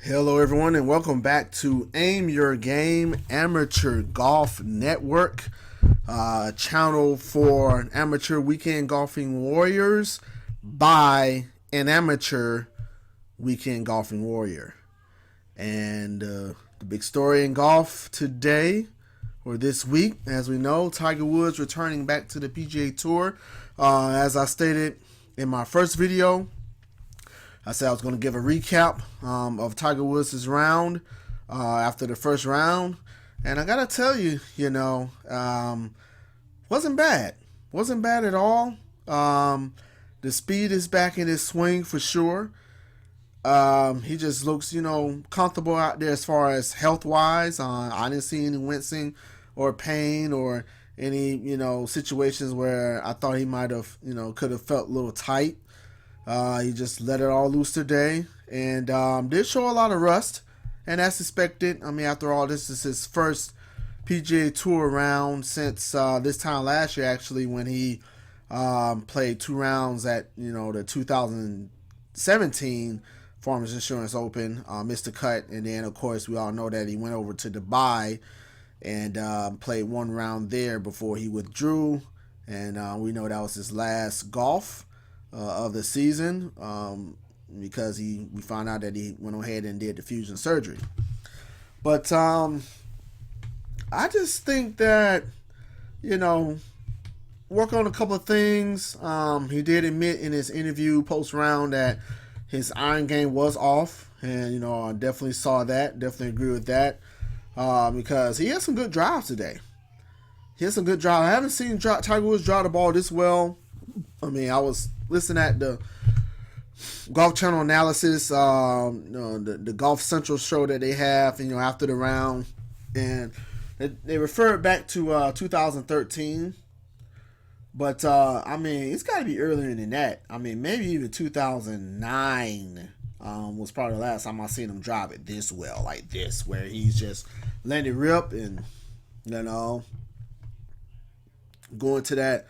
Hello, everyone, and welcome back to Aim Your Game Amateur Golf Network, channel for amateur weekend golfing warriors by an amateur weekend golfing warrior. And the big story in golf today, or this week, as we know, Tiger Woods returning back to the PGA Tour. As I stated in my first video, I said I was going to give a recap of Tiger Woods' round after the first round. And I got to tell you, wasn't bad. Wasn't bad at all. The speed is back in his swing for sure. He just looks, comfortable out there as far as health-wise. I didn't see any wincing or pain or any, situations where I thought he might have, could have felt a little tight. He just let it all loose today and did show a lot of rust, and that's expected. I mean, after all, this is his first PGA Tour round since this time last year, actually, when he played 2 rounds at the 2017 Farmers Insurance Open, missed the cut, and then of course we all know that he went over to Dubai and played 1 round there before he withdrew, and we know that was his last golf of the season because we found out that he went ahead and did the fusion surgery. But I just think that work on a couple of things. He did admit in his interview post round that his iron game was off, and I definitely saw that. Definitely agree with that because he had some good drives today. He had some good drives. I haven't seen Tiger Woods drive the ball this well. I mean, I was listening at the Golf Channel analysis, the Golf Central show that they have, after the round, and they referred back to 2013. But I mean, it's got to be earlier than that. I mean, maybe even 2009 was probably the last time I seen him drive it this well, like this, where he's just letting it rip and going to that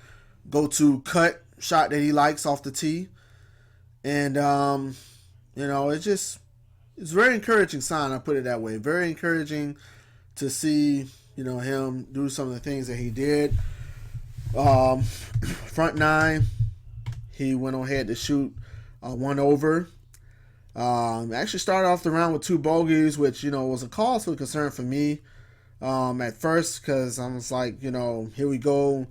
go-to cut shot that he likes off the tee. And it's very encouraging sign, I put it that way. Very encouraging to see him do some of the things that he did. Front 9, he went ahead to shoot 1 over. Actually started off the round with 2 bogeys, which was a cause for concern for me at first, because I was like, here we go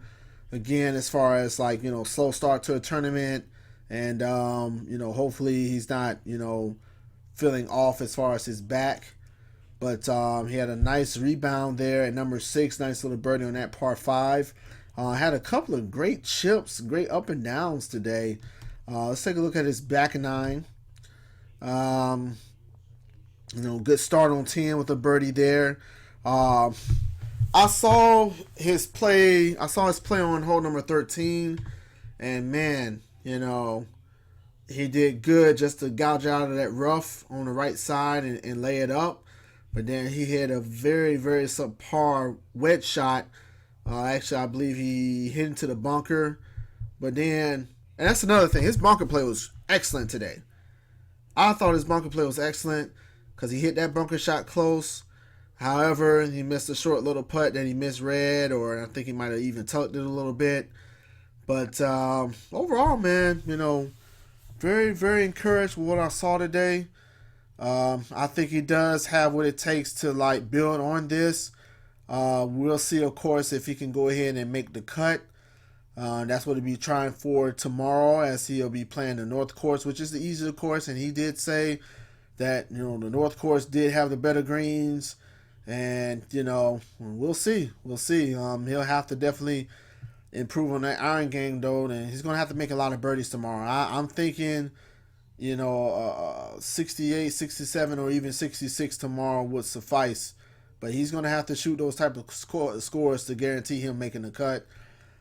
again, as far as slow start to a tournament, and hopefully he's not feeling off as far as his back. But he had a nice rebound there at number 6, nice little birdie on that par 5. Had a couple of great chips, great up and downs today. Let's take a look at his back 9. Good start on 10 with a birdie there. I saw his play on hole number 13, and man, he did good just to gouge out of that rough on the right side and lay it up. But then he hit a very, very subpar wedge shot. Actually, I believe he hit into the bunker. But then, and that's another thing, his bunker play was excellent today. I thought his bunker play was excellent because he hit that bunker shot close. However, he missed a short little putt that he misread, or I think he might have even tucked it a little bit. But overall, man, very, very encouraged with what I saw today. I think he does have what it takes to build on this. We'll see, of course, if he can go ahead and make the cut. That's what he'll be trying for tomorrow, as he'll be playing the North Course, which is the easier course. And he did say that the North Course did have the better greens. And, we'll see. We'll see. He'll have to definitely improve on that iron game, though. And he's going to have to make a lot of birdies tomorrow. I'm thinking, 68, 67, or even 66 tomorrow would suffice. But he's going to have to shoot those type of scores to guarantee him making the cut.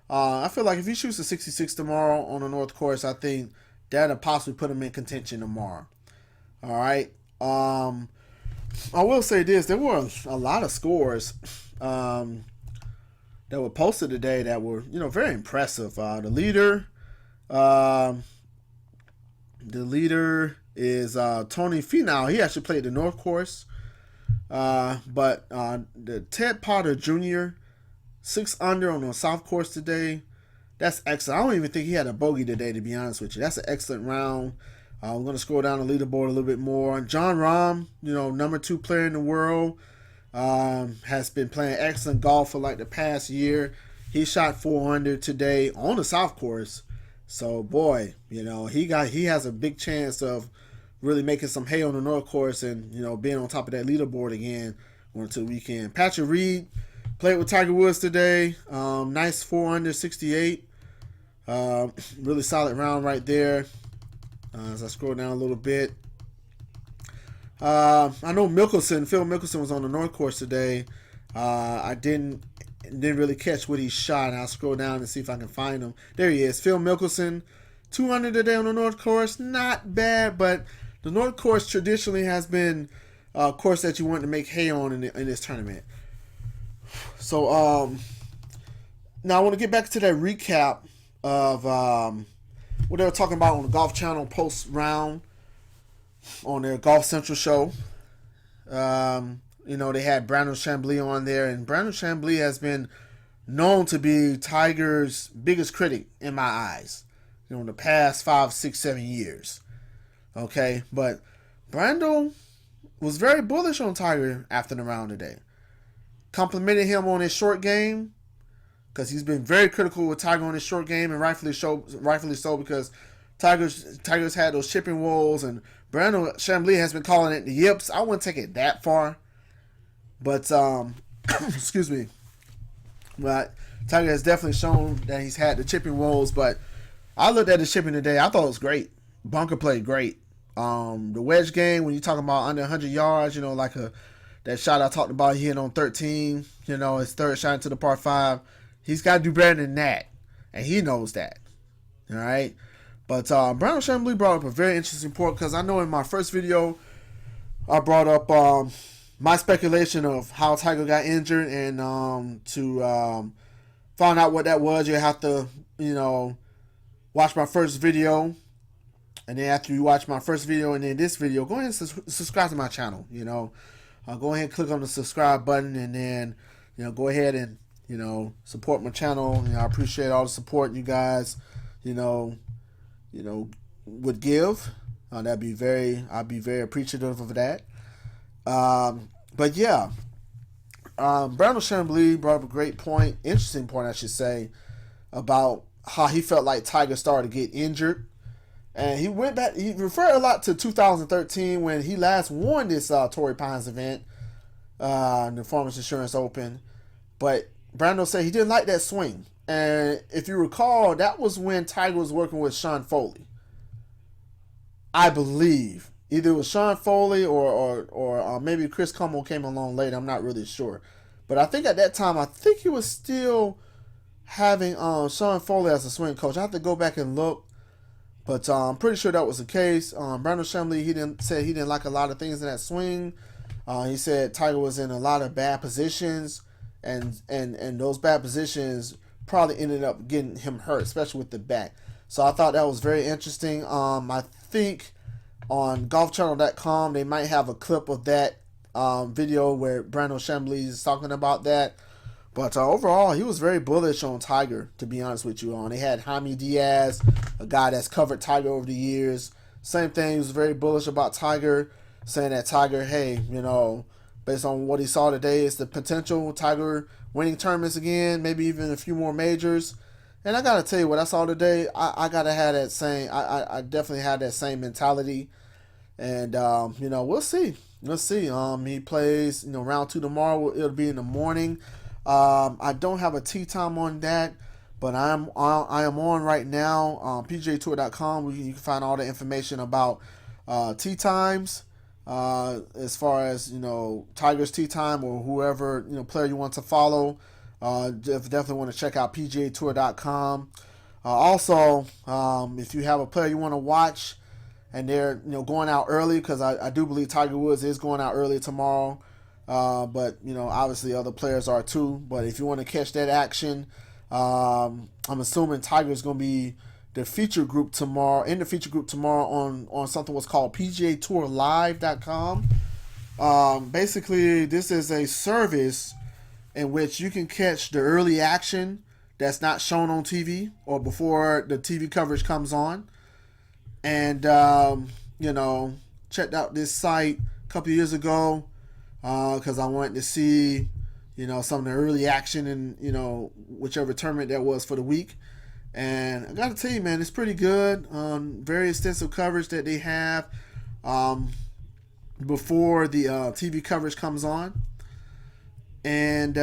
I feel like if he shoots a 66 tomorrow on the North Course, I think that'll possibly put him in contention tomorrow. All right. I will say this: there were a lot of scores that were posted today that were, very impressive. The leader is Tony Finau. He actually played the North Course. But the Ted Potter Jr., 6 under on the South Course today. That's excellent. I don't even think he had a bogey today, to be honest with you. That's an excellent round. We're going to scroll down the leaderboard a little bit more. Jon Rahm, number 2 player in the world, has been playing excellent golf for like the past year. He shot 4 under today on the South Course. So, boy, he has a big chance of really making some hay on the North Course and, being on top of that leaderboard again going into the weekend. Patrick Reed played with Tiger Woods today. Nice 4 under 68. Really solid round right there. As I scroll down a little bit. I know Phil Mickelson was on the North Course today. I didn't really catch what he shot. I'll scroll down and see if I can find him. There he is. Phil Mickelson, 200 today on the North Course. Not bad, but the North Course traditionally has been a course that you want to make hay on in this tournament. So now I want to get back to that recap of what they were talking about on the Golf Channel post round on their Golf Central show. They had Brandon Chambly on there, and Brandon Chambly has been known to be Tiger's biggest critic in my eyes, in the past 5, 6, 7 years. Okay, but Brandon was very bullish on Tiger after the round today. Complimented him on his short game, because he's been very critical with Tiger on his short game, and rightfully so, because Tiger's had those chipping woes, and Brandon Chambly has been calling it the yips. I wouldn't take it that far, but excuse me. But Tiger has definitely shown that he's had the chipping woes. But I looked at the chipping today. I thought it was great. Bunker played great. The wedge game, when you're talking about under 100 yards, that shot I talked about, he hit on 13. His third shot into the par 5. He's got to do better than that, and he knows that. All right. But Brandon Chambly brought up a very interesting point, because I know in my first video I brought up my speculation of how Tiger got injured, and to find out what that was, you have to watch my first video, and then after you watch my first video and then this video, go ahead and subscribe to my channel. Go ahead and click on the subscribe button, and then go ahead and support my channel. I appreciate all the support you guys would give. I'd be very appreciative of that. But yeah, Brandon Chambly brought up a great point, interesting point I should say, about how he felt like Tiger started to get injured. And he went back, he referred a lot to 2013 when he last won this Torrey Pines event, the Farmers Insurance Open. But Brandon said he didn't like that swing. And if you recall, that was when Tiger was working with Sean Foley. I believe. Either it was Sean Foley or maybe Chris Como came along later. I'm not really sure. But I think at that time, I think he was still having Sean Foley as a swing coach. I have to go back and look. But I'm pretty sure that was the case. Brandon Chambly, he didn't like a lot of things in that swing. He said Tiger was in a lot of bad positions. And those bad positions probably ended up getting him hurt, especially with the back. So I thought that was very interesting. I think on golfchannel.com they might have a clip of that video where Brandon Chambly is talking about that. But overall, he was very bullish on Tiger, to be honest with you. They had Jaime Diaz, a guy that's covered Tiger over the years. Same thing, he was very bullish about Tiger, saying that Tiger, hey, based on what he saw today, is the potential Tiger winning tournaments again, maybe even a few more majors. And I gotta tell you, what I saw today, I gotta have that same. I definitely had that same mentality. And we'll see. He plays round 2 tomorrow. It'll be in the morning. I don't have a tee time on that, but I am on right now on PGAtour.com. You can find all the information about tee times. As far as Tiger's tee time or whoever player you want to follow, definitely want to check out PGAtour.com. Also, if you have a player you want to watch and they're going out early, because I do believe Tiger Woods is going out early tomorrow, but obviously other players are too. But if you want to catch that action, I'm assuming Tiger's going to be the feature group tomorrow. In the feature group tomorrow on something what's called PGATourLive.com. Basically, this is a service in which you can catch the early action that's not shown on TV or before the TV coverage comes on. And checked out this site a couple of years ago because I wanted to see some of the early action in whichever tournament that was for the week. And I got to tell you, man, it's pretty good. Very extensive coverage that they have before the TV coverage comes on. And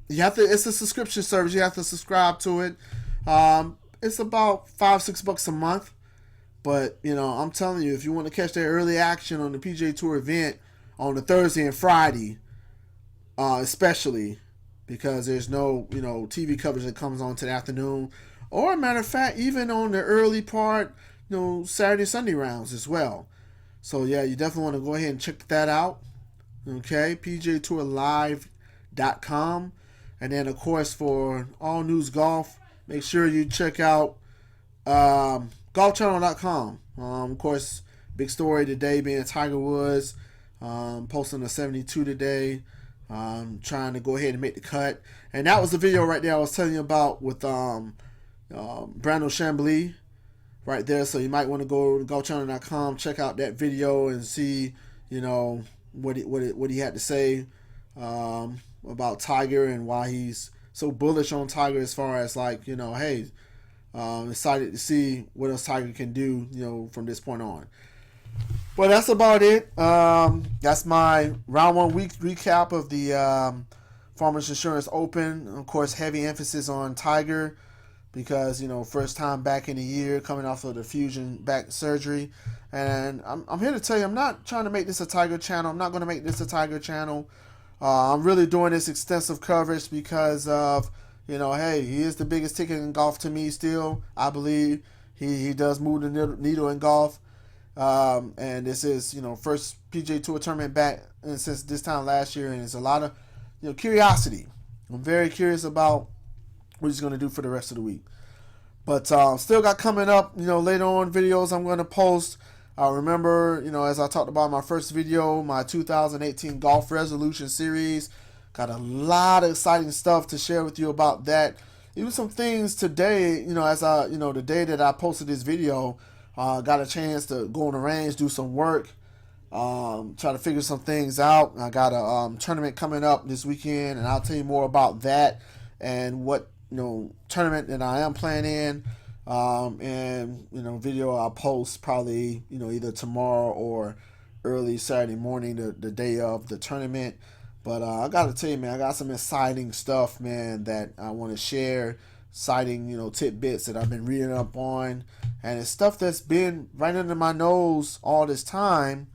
it's a subscription service. You have to subscribe to it. It's about $5-6 a month. But, I'm telling you, if you want to catch that early action on the PGA Tour event on the Thursday and Friday, especially because there's no, TV coverage that comes on to the afternoon. Or, a matter of fact, even on the early part, Saturday, Sunday rounds as well. So, yeah, you definitely want to go ahead and check that out. Okay, PGATourLive.com. And then, of course, for all news golf, make sure you check out GolfChannel.com. Of course, big story today being Tiger Woods posting a 72 today, trying to go ahead and make the cut. And that was the video right there I was telling you about with Brandon Chambly right there. So you might want to go to GolfChannel.com, check out that video and see, what he had to say about Tiger and why he's so bullish on Tiger as far as hey, excited to see what else Tiger can do, from this point on. But that's about it. That's my round 1 week recap of the Farmers Insurance Open. Of course, heavy emphasis on Tiger because, first time back in a year coming off of the fusion back surgery. And I'm here to tell you, I'm not trying to make this a Tiger channel. I'm not going to make this a Tiger channel. I'm really doing this extensive coverage because of, hey, he is the biggest ticket in golf to me still. I believe he does move the needle in golf. And this is, first PGA Tour tournament back since this time last year. And it's a lot of, curiosity. I'm very curious about what he's going to do for the rest of the week. But still got coming up, later on videos I'm going to post. Remember, as I talked about in my first video, my 2018 Golf Resolution Series. Got a lot of exciting stuff to share with you about that. Even some things today, as the day that I posted this video, got a chance to go on the range, do some work, try to figure some things out. I got a tournament coming up this weekend, and I'll tell you more about that and what, tournament that I am playing in. And video I'll post probably either tomorrow or early Saturday morning, the day of the tournament. But I gotta tell you, man, I got some exciting stuff, man, that I want to share. Exciting tidbits that I've been reading up on, and it's stuff that's been right under my nose all this time.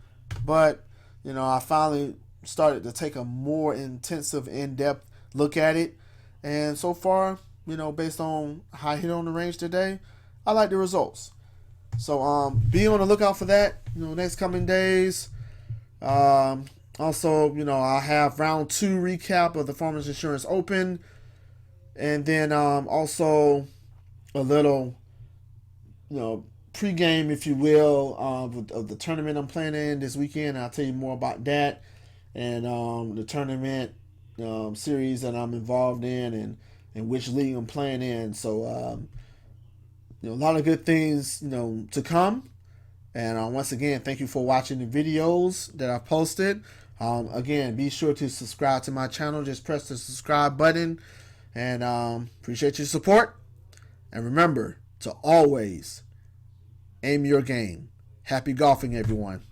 But I finally started to take a more intensive, in-depth look at it, and so far, based on how I hit on the range today, I like the results. So be on the lookout for that, next coming days. Also, I have round 2 recap of the Farmers Insurance Open, and then also a little, pregame, if you will, of the tournament I'm playing in this weekend. I'll tell you more about that and the tournament series that I'm involved in and which league I'm playing in. So, a lot of good things, to come. And once again, thank you for watching the videos that I've posted. Again, be sure to subscribe to my channel. Just press the subscribe button. And appreciate your support. And remember to always aim your game. Happy golfing, everyone.